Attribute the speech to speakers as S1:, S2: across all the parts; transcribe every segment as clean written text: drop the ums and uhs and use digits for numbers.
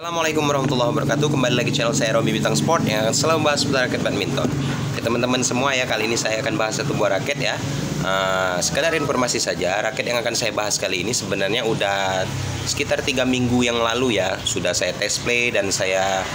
S1: Assalamualaikum warahmatullahi wabarakatuh. Kembali lagi channel saya Robi Bintang Sport yang akan selalu membahas seputar raket badminton. Oke teman-teman semua ya, kali ini saya akan bahas satu buah raket ya. Sekedar informasi saja, raket yang akan saya bahas kali ini sebenarnya udah sekitar 3 minggu yang lalu ya. Sudah saya test play dan saya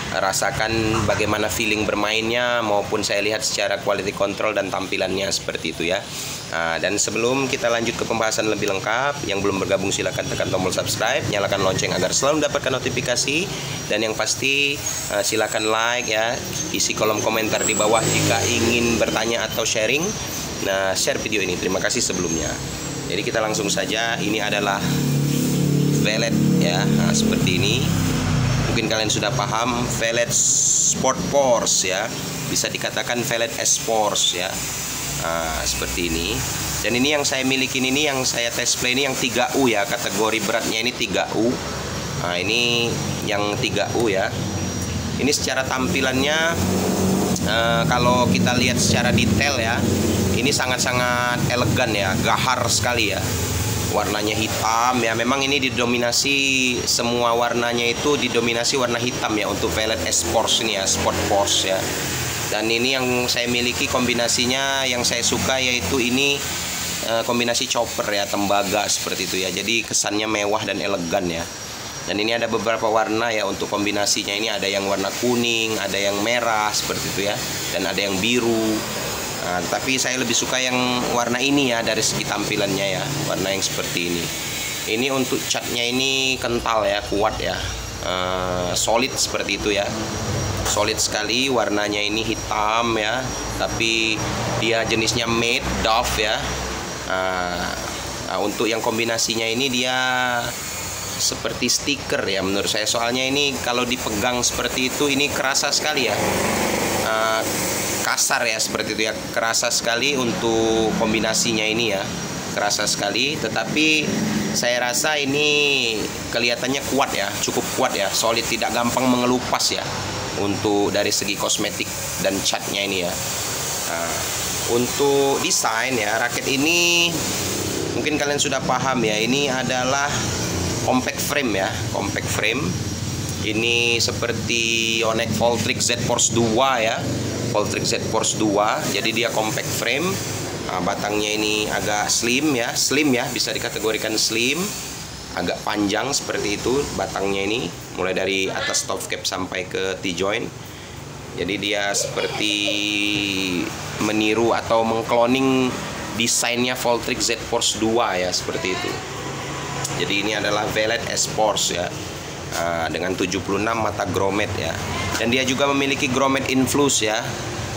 S1: rasakan bagaimana feeling bermainnya maupun saya lihat secara quality control dan tampilannya seperti itu ya. Dan sebelum kita lanjut ke pembahasan lebih lengkap, yang belum bergabung silahkan tekan tombol subscribe, nyalakan lonceng agar selalu mendapatkan notifikasi, dan yang pasti silahkan like ya, isi kolom komentar di bawah jika ingin bertanya atau sharing. Nah, share video ini, terima kasih sebelumnya. Jadi kita langsung saja, ini adalah velg ya, seperti ini. Mungkin kalian sudah paham, velg Sport Force ya, bisa dikatakan velg S-Force ya. Seperti ini. Dan ini yang saya milikin, ini yang saya test play ini yang 3U ya, kategori beratnya ini 3U. Ini yang 3U ya. Ini secara tampilannya kalau kita lihat secara detail ya, ini sangat-sangat elegan ya, gahar sekali ya. Warnanya hitam ya, memang ini didominasi, semua warnanya itu didominasi warna hitam ya untuk velg S-Force ini ya, Sport Force ya. Dan ini yang saya miliki kombinasinya yang saya suka, yaitu ini kombinasi chopper ya, tembaga seperti itu ya. Jadi kesannya mewah dan elegan ya. Dan ini ada beberapa warna ya untuk kombinasinya, ini ada yang warna kuning, ada yang merah seperti itu ya, dan ada yang biru. Tapi saya lebih suka yang warna ini ya dari segi tampilannya ya, warna yang seperti ini. Ini untuk catnya ini kental ya, kuat ya, solid seperti itu ya. Solid sekali, warnanya ini hitam ya, tapi dia jenisnya matte doff ya. Untuk yang kombinasinya ini dia seperti stiker ya menurut saya, soalnya ini kalau dipegang seperti itu ini kerasa sekali ya, kasar ya seperti itu ya, kerasa sekali untuk kombinasinya ini ya, kerasa sekali. Tetapi saya rasa ini kelihatannya kuat ya, cukup kuat ya, solid, tidak gampang mengelupas ya untuk dari segi kosmetik dan catnya ini ya. Untuk desain ya, raket ini mungkin kalian sudah paham ya, ini adalah compact frame ya, compact frame. Ini seperti Yonex Voltrix Z Force 2 ya, Voltrix Z Force 2. Jadi dia compact frame. Batangnya ini agak slim ya, bisa dikategorikan slim, agak panjang seperti itu batangnya ini, mulai dari atas top cap sampai ke T-joint. Jadi dia seperti meniru atau mengkloning desainnya Voltrix Z Force 2 ya, seperti itu. Jadi ini adalah velg S-Force ya, dengan 76 mata grommet ya. Dan dia juga memiliki grommet infuse ya.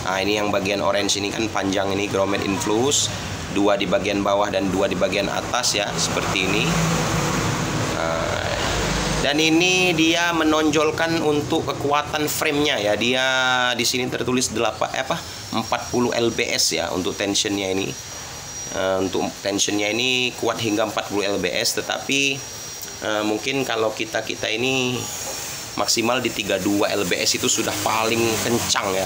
S1: Ini yang bagian orange ini kan panjang, ini grommet infuse, 2 di bagian bawah dan 2 di bagian atas ya, seperti ini. Dan ini dia menonjolkan untuk kekuatan frame-nya ya. Dia di sini tertulis 40 lbs ya untuk tensionnya ini. Untuk tensionnya ini kuat hingga 40 lbs, tetapi mungkin kalau kita ini maksimal di 32 lbs itu sudah paling kencang ya.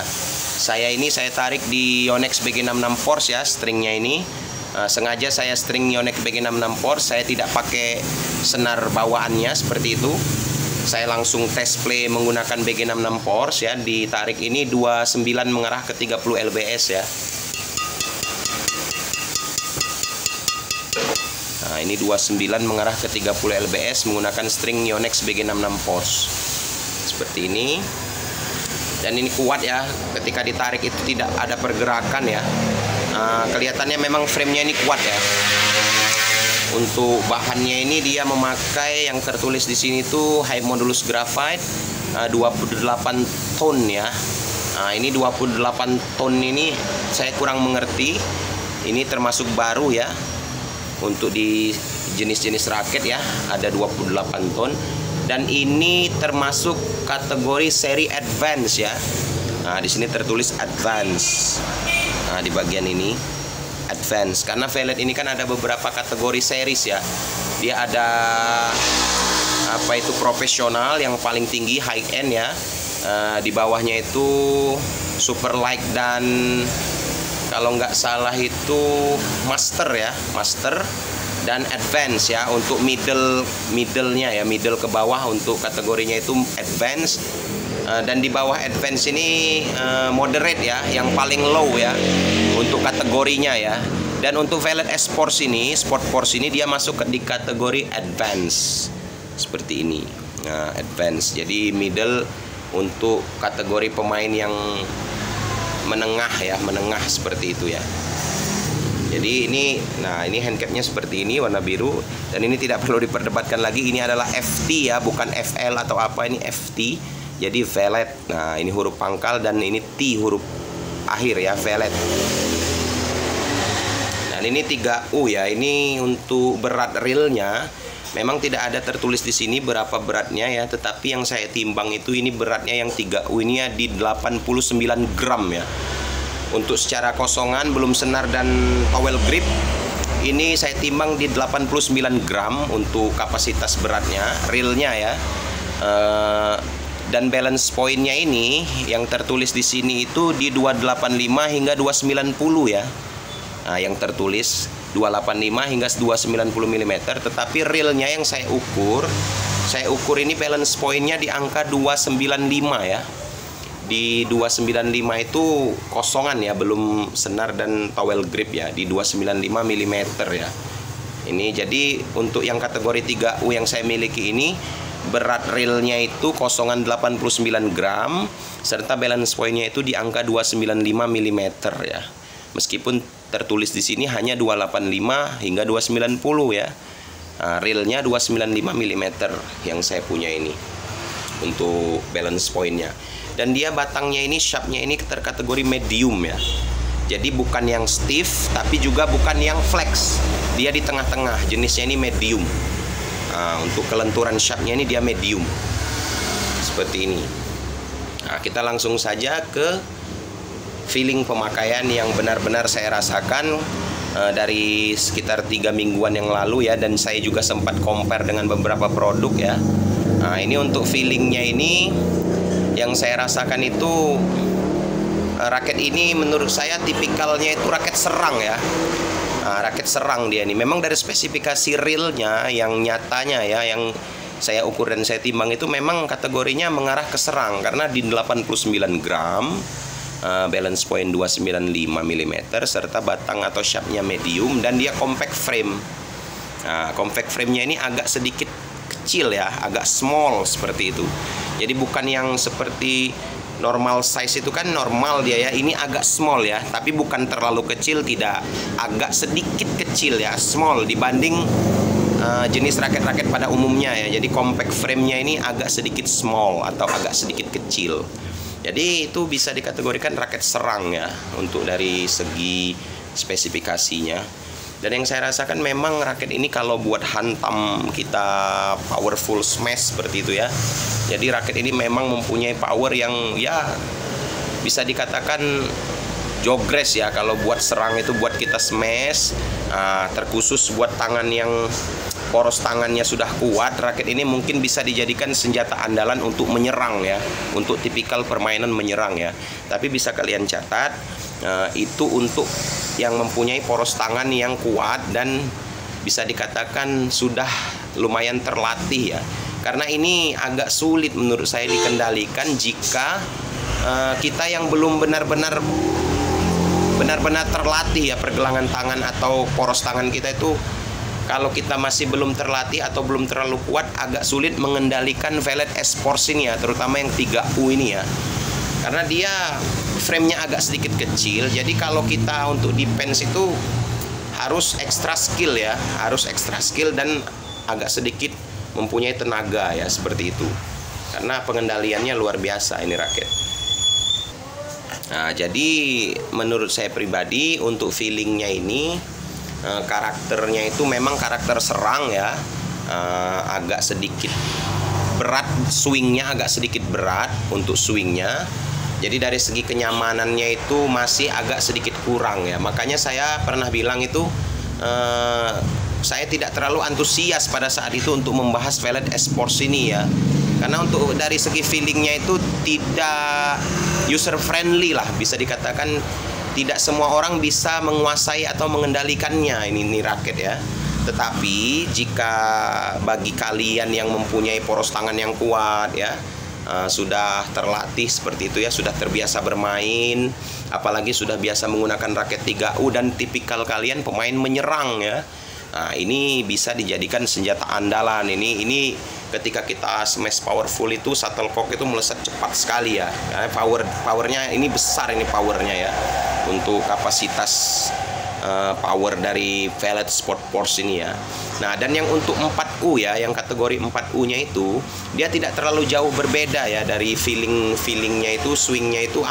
S1: Saya tarik di Yonex BG66 Force ya, stringnya ini. Sengaja saya string Yonex BG66 Force, saya tidak pakai senar bawaannya seperti itu. Saya langsung test play menggunakan BG66 Force ya, ditarik ini 29 mengarah ke 30 lbs ya. Ini 29 mengarah ke 30 lbs menggunakan string Yonex BG66 Force. Seperti ini. Dan ini kuat ya, ketika ditarik itu tidak ada pergerakan ya. Kelihatannya memang frame-nya ini kuat ya. Untuk bahannya ini dia memakai yang tertulis di sini tuh high modulus graphite 28 ton ya. Ini 28 ton ini saya kurang mengerti. Ini termasuk baru ya. Untuk di jenis-jenis raket ya, ada 28 ton. Dan ini termasuk kategori seri advance ya. Di sini tertulis advance. Di bagian ini advance, karena velg ini kan ada beberapa kategori series ya. Dia ada profesional yang paling tinggi, high end ya. Di bawahnya itu super light, dan kalau nggak salah itu master ya, master. dan advance ya. Untuk middle-nya ya, middle ke bawah untuk kategorinya itu advance. Dan di bawah advance ini moderate ya, yang paling low ya untuk kategorinya ya. Dan untuk Valet Esports ini, Sport Force ini dia masuk di kategori advance seperti ini. Nah, advance. Jadi middle untuk kategori pemain yang menengah ya, menengah seperti itu ya. Jadi ini, nah ini handcapnya seperti ini warna biru, dan ini tidak perlu diperdebatkan lagi. Ini adalah FT ya, bukan FL atau apa, ini FT. Jadi Valet. Nah ini huruf pangkal dan ini T huruf akhir ya, Valet. Dan ini 3U ya. Ini untuk berat realnya memang tidak ada tertulis di sini berapa beratnya ya, tetapi yang saya timbang itu ini beratnya yang 3U ini ya di 89 gram ya. Untuk secara kosongan belum senar dan towel grip ini saya timbang di 89 gram untuk kapasitas beratnya, realnya ya. Dan balance pointnya ini yang tertulis di sini itu di 285 hingga 290 ya. Nah, yang tertulis 285 hingga 290 mm, tetapi realnya yang saya ukur ini balance pointnya di angka 295 ya. Di 295 itu kosongan ya, belum senar dan towel grip ya, di 295 mm ya. Ini jadi untuk yang kategori 3U yang saya miliki ini berat realnya itu kosongan 89 gram serta balance pointnya itu di angka 295 mm ya. Meskipun tertulis di sini hanya 285 hingga 290 ya. Nah, realnya 295 mm yang saya punya ini untuk balance pointnya. Dan dia batangnya ini, shape-nya ini terkategori medium ya. Jadi bukan yang stiff tapi juga bukan yang flex. Dia di tengah-tengah, jenisnya ini medium. Nah, untuk kelenturan shape-nya ini dia medium seperti ini. Nah, kita langsung saja ke feeling pemakaian yang benar-benar saya rasakan dari sekitar 3 mingguan yang lalu ya, dan saya juga sempat compare dengan beberapa produk ya. Nah, ini untuk feelingnya ini yang saya rasakan itu raket ini menurut saya tipikalnya itu raket serang ya. Nah, raket serang dia ini. Memang dari spesifikasi realnya yang nyatanya ya, yang saya ukur dan saya timbang itu memang kategorinya mengarah ke serang karena di 89 gram, balance point 295 mm serta batang atau shape-nya medium, dan dia compact frame. Nah, compact frame-nya ini agak sedikit kecil ya, agak small seperti itu. Jadi bukan yang seperti normal size itu kan normal dia ya, ini agak small ya, tapi bukan terlalu kecil, tidak, agak sedikit kecil ya, small dibanding jenis raket-raket pada umumnya ya. Jadi compact frame-nya ini agak sedikit small atau agak sedikit kecil. Jadi itu bisa dikategorikan raket serang ya untuk dari segi spesifikasinya. Dan yang saya rasakan memang raket ini kalau buat hantam kita powerful smash seperti itu ya. Jadi raket ini memang mempunyai power yang ya bisa dikatakan jogres ya. Kalau buat serang itu buat kita smash, terkhusus buat tangan yang poros tangannya sudah kuat, raket ini mungkin bisa dijadikan senjata andalan untuk menyerang ya, untuk tipikal permainan menyerang ya. Tapi bisa kalian catat, itu untuk yang mempunyai poros tangan yang kuat dan bisa dikatakan sudah lumayan terlatih ya. Karena ini agak sulit menurut saya dikendalikan jika kita yang belum benar-benar terlatih ya, pergelangan tangan atau poros tangan kita itu kalau kita masih belum terlatih atau belum terlalu kuat, agak sulit mengendalikan Valet Esports ini ya, terutama yang 3U ini ya. Karena dia frame-nya agak sedikit kecil, jadi kalau kita untuk defense itu harus extra skill ya, harus extra skill dan agak sedikit mempunyai tenaga ya, seperti itu. Karena pengendaliannya luar biasa ini raket. Nah, jadi menurut saya pribadi untuk feelingnya ini, karakternya itu memang karakter serang ya, agak sedikit berat, swingnya agak sedikit berat untuk swingnya. Jadi dari segi kenyamanannya itu masih agak sedikit kurang ya. Makanya saya pernah bilang itu saya tidak terlalu antusias pada saat itu untuk membahas Valet Esports ini ya. Karena untuk dari segi feelingnya itu tidak user friendly lah, bisa dikatakan tidak semua orang bisa menguasai atau mengendalikannya ini raket ya. Tetapi jika bagi kalian yang mempunyai poros tangan yang kuat ya, sudah terlatih seperti itu ya, sudah terbiasa bermain, apalagi sudah biasa menggunakan raket 3U dan tipikal kalian pemain menyerang ya. Nah, ini bisa dijadikan senjata andalan. Ini ketika kita smash powerful itu shuttlecock itu melesat cepat sekali ya. Karena powernya ini besar, ini powernya ya. Untuk kapasitas power dari Velet Sport Force ini ya. Nah, dan yang untuk 4U ya, yang kategori 4U-nya itu dia tidak terlalu jauh berbeda ya dari feelingnya itu, swingnya itu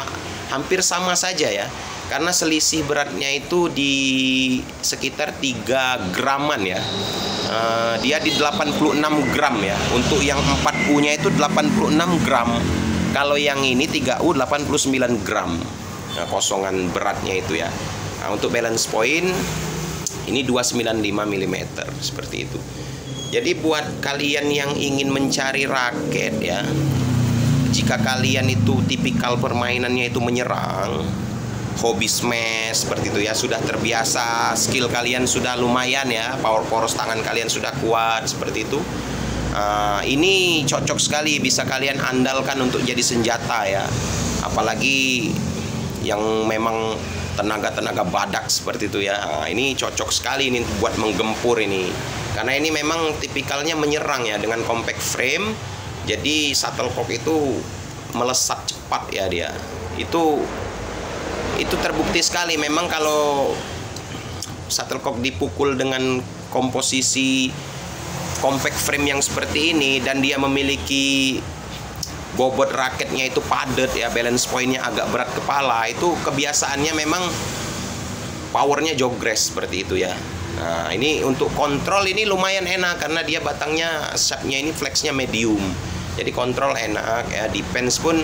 S1: hampir sama saja ya. Karena selisih beratnya itu di sekitar 3 graman ya. Dia di 86 gram ya. Untuk yang 4U-nya itu 86 gram. Kalau yang ini 3U 89 gram. Nah, kosongan beratnya itu ya. Nah, untuk balance point ini 295 mm seperti itu. Jadi buat kalian yang ingin mencari raket ya, jika kalian itu tipikal permainannya itu menyerang, hobi smash seperti itu ya, sudah terbiasa, skill kalian sudah lumayan ya, poros tangan kalian sudah kuat seperti itu. Ini cocok sekali, bisa kalian andalkan untuk jadi senjata ya. Apalagi yang memang tenaga badak seperti itu ya. Nah, ini cocok sekali ini buat menggempur ini. Karena ini memang tipikalnya menyerang ya, dengan compact frame. Jadi shuttlecock itu melesat cepat ya dia. Itu terbukti sekali. Memang kalau shuttlecock dipukul dengan komposisi compact frame yang seperti ini dan dia memiliki bobot raketnya itu padat ya, balance pointnya agak berat kepala, itu kebiasaannya memang powernya jogres seperti itu ya. Nah, ini untuk kontrol ini lumayan enak karena dia batangnya shape-nya ini flexnya medium, jadi kontrol enak ya. Defense pun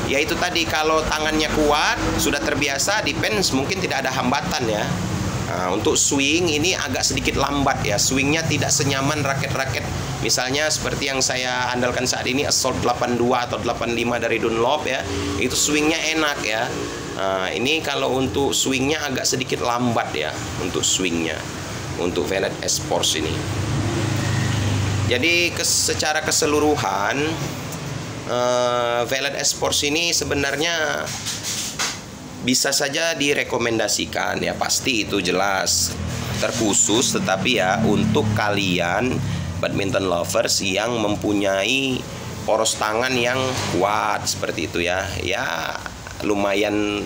S1: ya itu tadi, kalau tangannya kuat sudah terbiasa, defense mungkin tidak ada hambatan ya. Nah, untuk swing ini agak sedikit lambat ya, swingnya tidak senyaman raket-raket misalnya seperti yang saya andalkan saat ini, Assault 82 atau 85 dari Dunlop ya, itu swingnya enak ya. Nah, ini kalau untuk swingnya agak sedikit lambat ya, untuk swingnya untuk Velet S-Force ini. Jadi secara keseluruhan Velet S-Force ini sebenarnya bisa saja direkomendasikan ya, pasti itu jelas terkhusus, tetapi ya untuk kalian badminton lovers yang mempunyai poros tangan yang kuat seperti itu ya, ya lumayan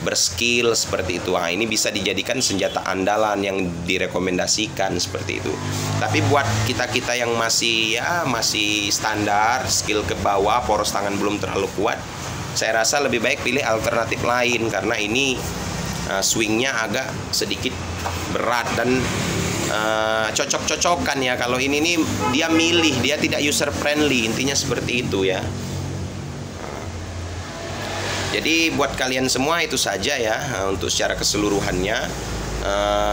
S1: berskill seperti itu. Nah, ini bisa dijadikan senjata andalan yang direkomendasikan seperti itu. Tapi buat kita-kita yang masih standar, skill ke bawah, poros tangan belum terlalu kuat, saya rasa lebih baik pilih alternatif lain karena ini swingnya agak sedikit berat dan cocok-cocokan ya. Kalau ini nih dia milih, dia tidak user friendly, intinya seperti itu ya. Jadi buat kalian semua itu saja ya untuk secara keseluruhannya.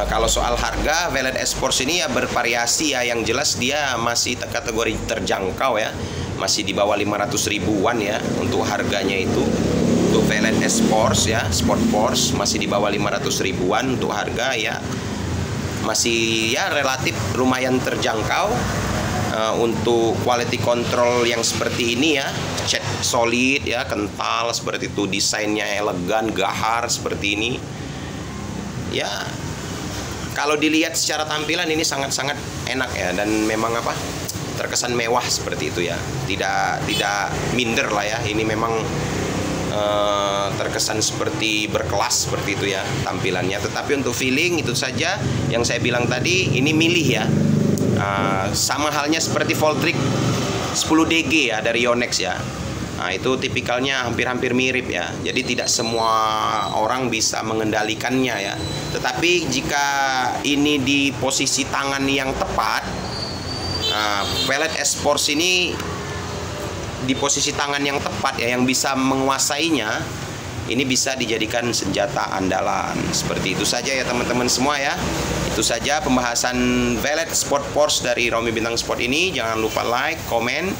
S1: Kalau soal harga, Velet S-Force ini ya bervariasi ya. Yang jelas dia masih kategori terjangkau ya, masih di bawah 500 ribuan ya untuk harganya itu. Untuk Velet S-Force ya, Sport Force masih di bawah 500 ribuan untuk harga ya, masih ya relatif lumayan terjangkau. Untuk quality control yang seperti ini ya, cat solid ya, kental seperti itu, desainnya elegan, gahar seperti ini ya. Kalau dilihat secara tampilan ini sangat-sangat enak ya, dan memang terkesan mewah seperti itu ya, tidak minder lah ya. Ini memang terkesan seperti berkelas seperti itu ya tampilannya. Tetapi untuk feeling itu saja yang saya bilang tadi, ini milih ya. Sama halnya seperti Voltric 10DG ya dari Yonex ya. Nah, itu tipikalnya hampir-hampir mirip ya. Jadi tidak semua orang bisa mengendalikannya ya. Tetapi jika ini di posisi tangan yang tepat, Velet S-Force ini di posisi tangan yang tepat ya, yang bisa menguasainya, ini bisa dijadikan senjata andalan. Seperti itu saja ya teman-teman semua ya. Itu saja pembahasan Velet Sport Force dari Romy Bintang Sport ini. Jangan lupa like, komen,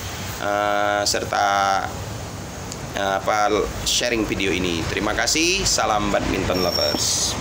S1: serta sharing video ini. Terima kasih. Salam badminton lovers.